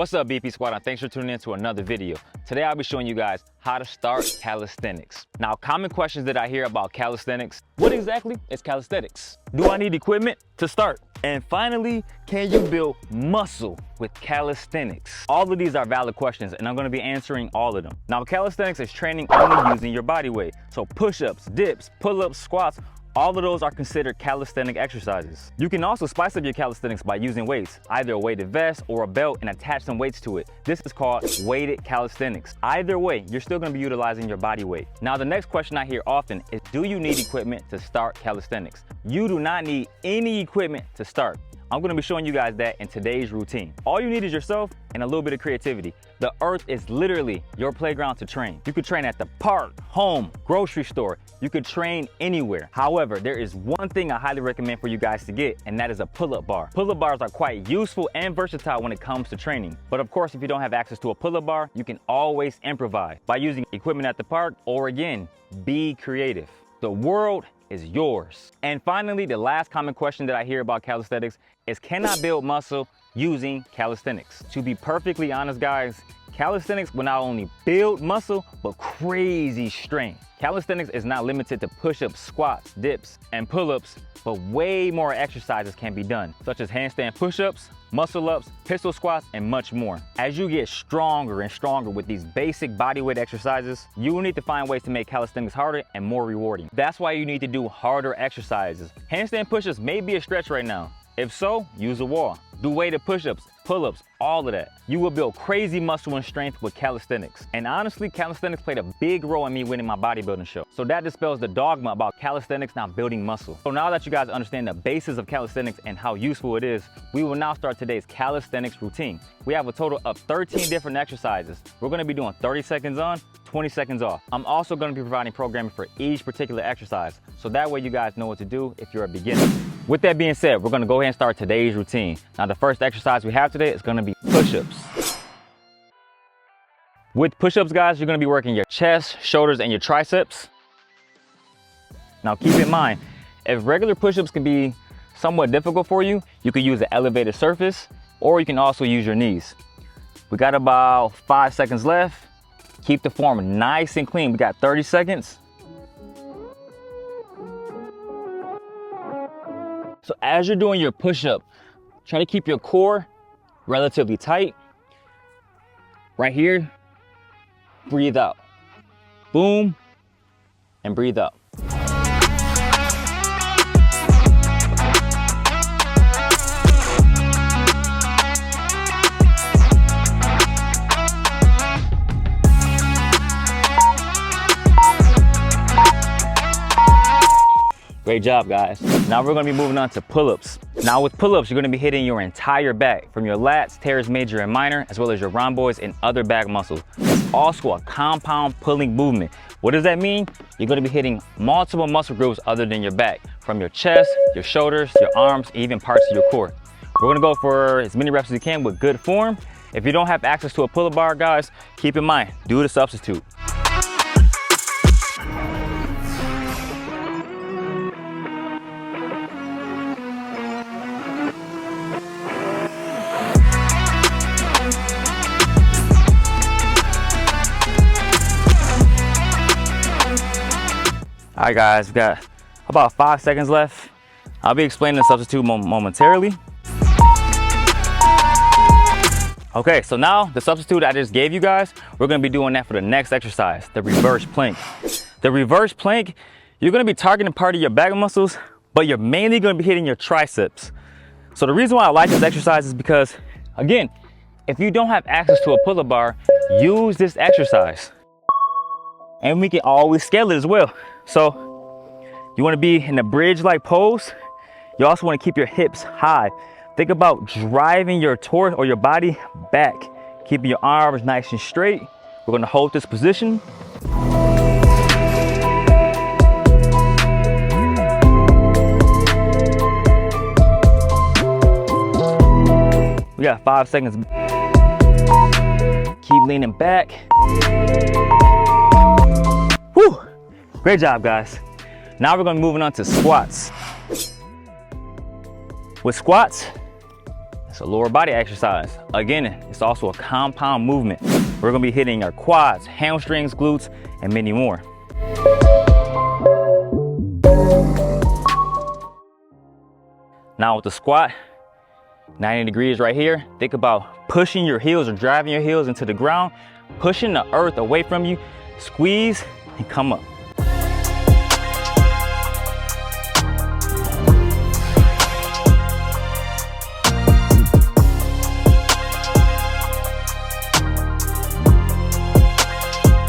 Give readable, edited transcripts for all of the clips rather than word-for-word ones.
What's up, BP Squad, and thanks for tuning in to another video. Today I'll be showing you guys how to start calisthenics. Now, common questions that I hear about calisthenics: what exactly is calisthenics? Do I need equipment to start? And finally, can you build muscle with calisthenics? All of these are valid questions, and I'm going to be answering all of them. Now, calisthenics is training only using your body weight. So push-ups, dips, pull-ups, squats, all of those are considered calisthenic exercises. You can also spice up your calisthenics by using weights, either a weighted vest or a belt, and attach some weights to it. This is called weighted calisthenics. Either way, you're still gonna be utilizing your body weight. Now, the next question I hear often is, do you need equipment to start calisthenics? You do not need any equipment to start. I'm gonna be showing you guys that in today's routine. All you need is yourself and a little bit of creativity. The earth is literally your playground to train. You could train at the park, home, grocery store. You could train anywhere. However, there is one thing I highly recommend for you guys to get, and that is a pull-up bar. Pull-up bars are quite useful and versatile when it comes to training. But of course, if you don't have access to a pull-up bar, you can always improvise by using equipment at the park, or again, be creative. The world is yours. And finally, the last common question that I hear about calisthenics is, can I build muscle using calisthenics? To be perfectly honest, guys, calisthenics will not only build muscle, but crazy strength. Calisthenics is not limited to push-ups, squats, dips, and pull-ups, but way more exercises can be done, such as handstand push-ups, muscle-ups, pistol squats, and much more. As you get stronger and stronger with these basic bodyweight exercises, you will need to find ways to make calisthenics harder and more rewarding. That's why you need to do harder exercises. Handstand push-ups may be a stretch right now. If so, use a wall. Do weighted push-ups, pull-ups, all of that. You will build crazy muscle and strength with calisthenics. And honestly, calisthenics played a big role in me winning my bodybuilding show. So that dispels the dogma about calisthenics not building muscle. So now that you guys understand the basis of calisthenics and how useful it is, we will now start today's calisthenics routine. We have a total of 13 different exercises. We're gonna be doing 30 seconds on, 20 seconds off. I'm also gonna be providing programming for each particular exercise, so that way you guys know what to do if you're a beginner. With that being said, we're gonna go ahead and start today's routine. Now, the first exercise we have today is gonna be push-ups. With push-ups, guys, you're gonna be working your chest, shoulders, and your triceps. Now, keep in mind, if regular push-ups can be somewhat difficult for you, you could use an elevated surface, or you can also use your knees. We got about 5 seconds left. Keep the form nice and clean. We got 30 seconds. So as you're doing your push-up, try to keep your core relatively tight. Right here, breathe out. Boom, and breathe out. Great job, guys. Now we're gonna be moving on to pull-ups. Now with pull-ups, you're gonna be hitting your entire back, from your lats, teres major and minor, as well as your rhomboids and other back muscles. It's also a compound pulling movement. What does that mean? You're gonna be hitting multiple muscle groups other than your back, from your chest, your shoulders, your arms, even parts of your core. We're gonna go for as many reps as you can with good form. If you don't have access to a pull-up bar, guys, keep in mind, do the substitute. All right, guys, we got about 5 seconds left. I'll be explaining the substitute momentarily. Okay, so now the substitute I just gave you guys, we're gonna be doing that for the next exercise, the reverse plank. The reverse plank, you're gonna be targeting part of your back muscles, but you're mainly gonna be hitting your triceps. So the reason why I like this exercise is because, again, if you don't have access to a pull-up bar, use this exercise. And we can always scale it as well. So you want to be in a bridge-like pose. You also want to keep your hips high. Think about driving your torso or your body back, keeping your arms nice and straight. We're going to hold this position. We got 5 seconds. Keep leaning back. Whew. Great job, guys. Now we're gonna be moving on to squats. With squats, let's It's a lower body exercise. Again, it's also a compound movement. We're gonna be hitting our quads, hamstrings, glutes, and many more. Now with the squat, 90 degrees right here. Think about pushing your heels or driving your heels into the ground, pushing the earth away from you, squeeze and come up.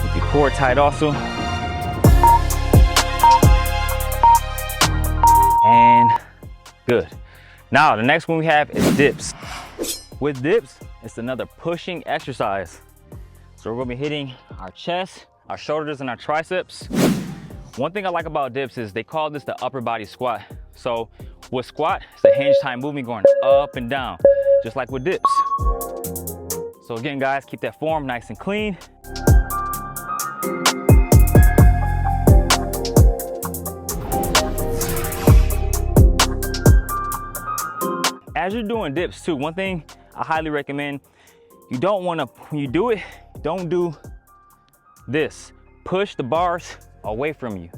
Keep your core tight also. And good. Now, the next one we have is dips. With dips, it's another pushing exercise. So we're gonna be hitting our chest, our shoulders, and our triceps. One thing I like about dips is they call this the upper body squat. So with squat, it's a hinge time movement going up and down, just like with dips. So again, guys, keep that form nice and clean. As you're doing dips too, one thing I highly recommend, you don't want to, when you do it, don't do this. Push the bars away from you.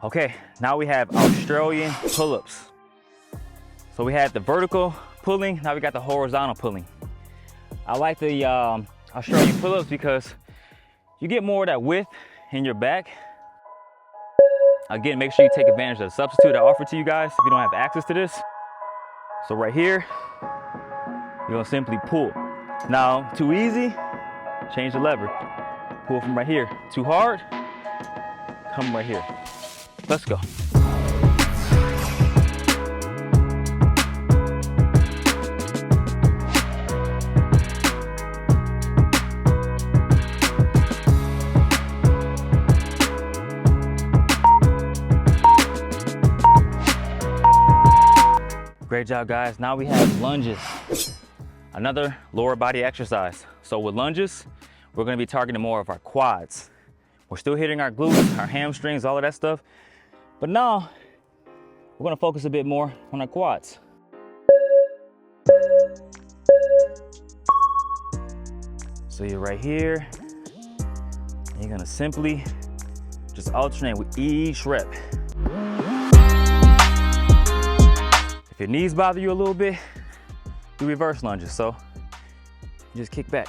Okay, now we have Australian pull-ups. So we had the vertical pulling, now we got the horizontal pulling. I like the Australian pull-ups because you get more of that width in your back. Again, make sure you take advantage of the substitute I offer to you guys if you don't have access to this. So right here, you're gonna simply pull. Now, too easy, change the lever. Pull from right here. Too hard, come right here. Let's go. Great job, guys. Now we have lunges, another lower body exercise. So with lunges, we're gonna be targeting more of our quads. We're still hitting our glutes, our hamstrings, all of that stuff. But now, we're gonna focus a bit more on our quads. So you're right here, and you're gonna simply just alternate with each rep. If your knees bother you a little bit, do reverse lunges. So you just kick back.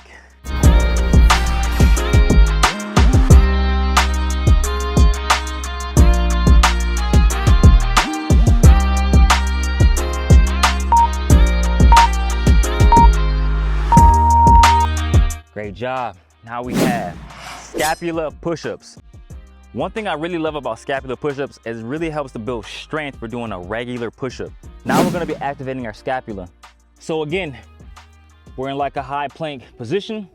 Great job. Now we have scapula push-ups. One thing I really love about scapula push-ups is it really helps to build strength for doing a regular push-up. Now we're gonna be activating our scapula. So again, we're in like a high plank position.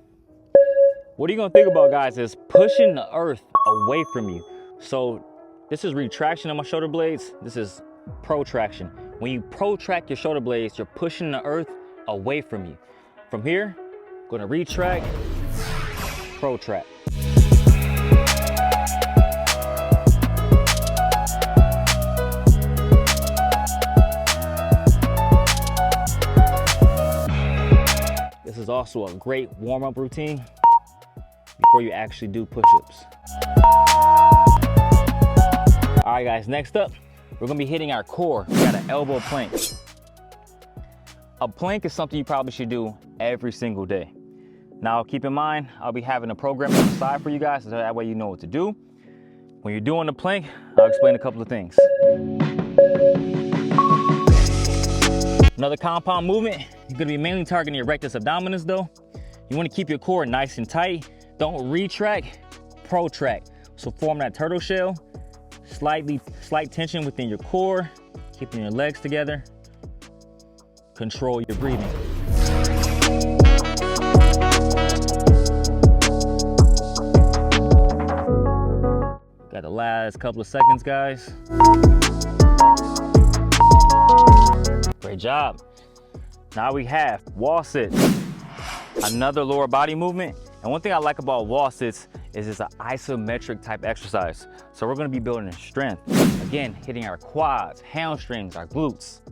What you're gonna think about, guys, is pushing the earth away from you. So this is retraction of my shoulder blades. This is protraction. When you protract your shoulder blades, you're pushing the earth away from you. From here, I'm gonna retract, protract. This is also a great warm-up routine before you actually do push-ups. All right, guys, next up, we're gonna be hitting our core. We got an elbow plank. A plank is something you probably should do every single day. Now, keep in mind, I'll be having a program on the side for you guys, so that way you know what to do. When you're doing the plank, I'll explain a couple of things. Another compound movement, you're gonna be mainly targeting your rectus abdominis though. You wanna keep your core nice and tight. Don't retract, protract. So form that turtle shell, slight tension within your core, keeping your legs together. Control your breathing. Got the last couple of seconds, guys. Great job. Now we have wall sits, another lower body movement. And one thing I like about wall sits is this an isometric type exercise. So we're gonna be building strength. Again, hitting our quads, hamstrings, our glutes.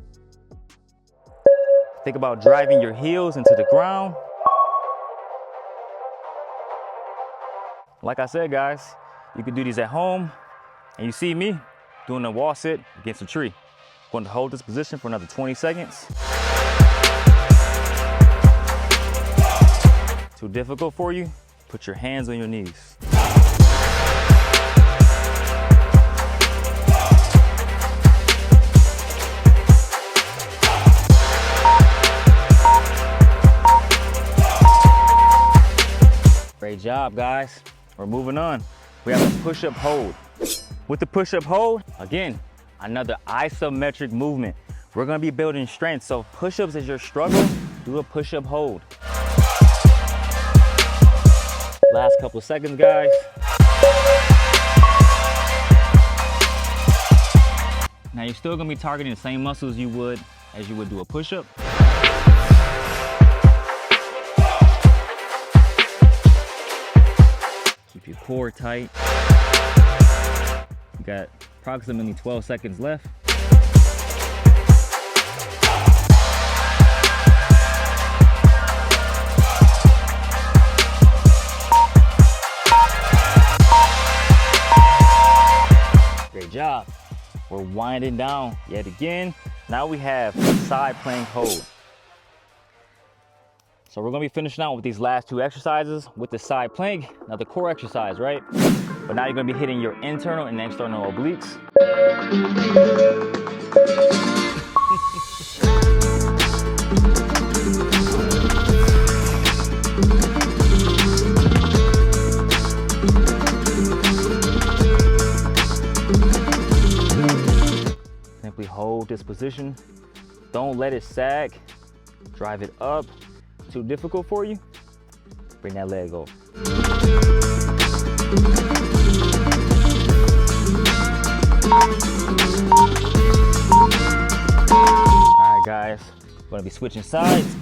Think about driving your heels into the ground. Like I said, guys, you can do these at home, and you see me doing a wall sit against a tree. I'm going to hold this position for another 20 seconds. Too difficult for you? Put your hands on your knees. Great job, guys. We're moving on. We have a push-up hold. With the push-up hold, again, another isometric movement. We're gonna be building strength. So push-ups is your struggle, do a push-up hold. Last couple of seconds, guys. Now you're still gonna be targeting the same muscles you would do a push-up. Keep your core tight. You got approximately 12 seconds left. Great job. We're winding down yet again. Now we have side plank hold. So we're gonna be finishing out with these last two exercises with the side plank. Now the core exercise, right? But now you're gonna be hitting your internal and external obliques. Simply hold this position. Don't let it sag. Drive it up. Too difficult for you? Bring that leg over. All right, guys, we're gonna be switching sides.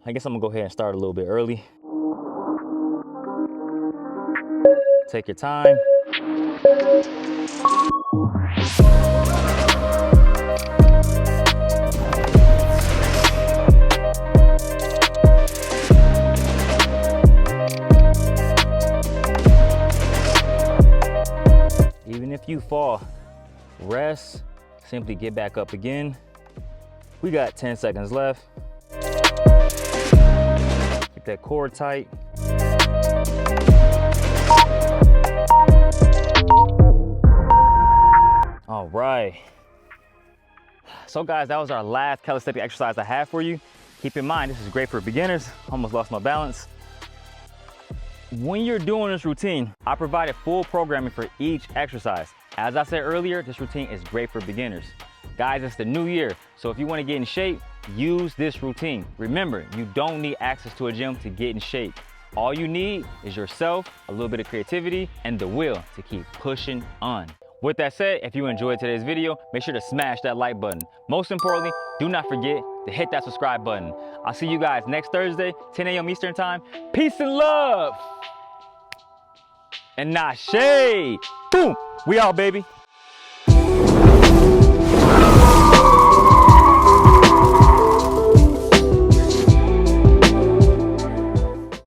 I guess I'm gonna go ahead and start a little bit early. Take your time. Even if you fall, rest, simply get back up again. We got 10 seconds left. Keep that core tight. All right. So guys, that was our last calisthenic exercise I have for you. Keep in mind, this is great for beginners. Almost lost my balance. When you're doing this routine, I provided full programming for each exercise. As I said earlier, this routine is great for beginners. Guys, it's the new year, so if you want to get in shape, use this routine. Remember, you don't need access to a gym to get in shape. All you need is yourself, a little bit of creativity, and the will to keep pushing on. With that said, if you enjoyed today's video, make sure to smash that like button. Most importantly, do not forget to hit that subscribe button. I'll see you guys next Thursday, 10 a.m. Eastern time. Peace and love. And not shade. Boom. We out, baby.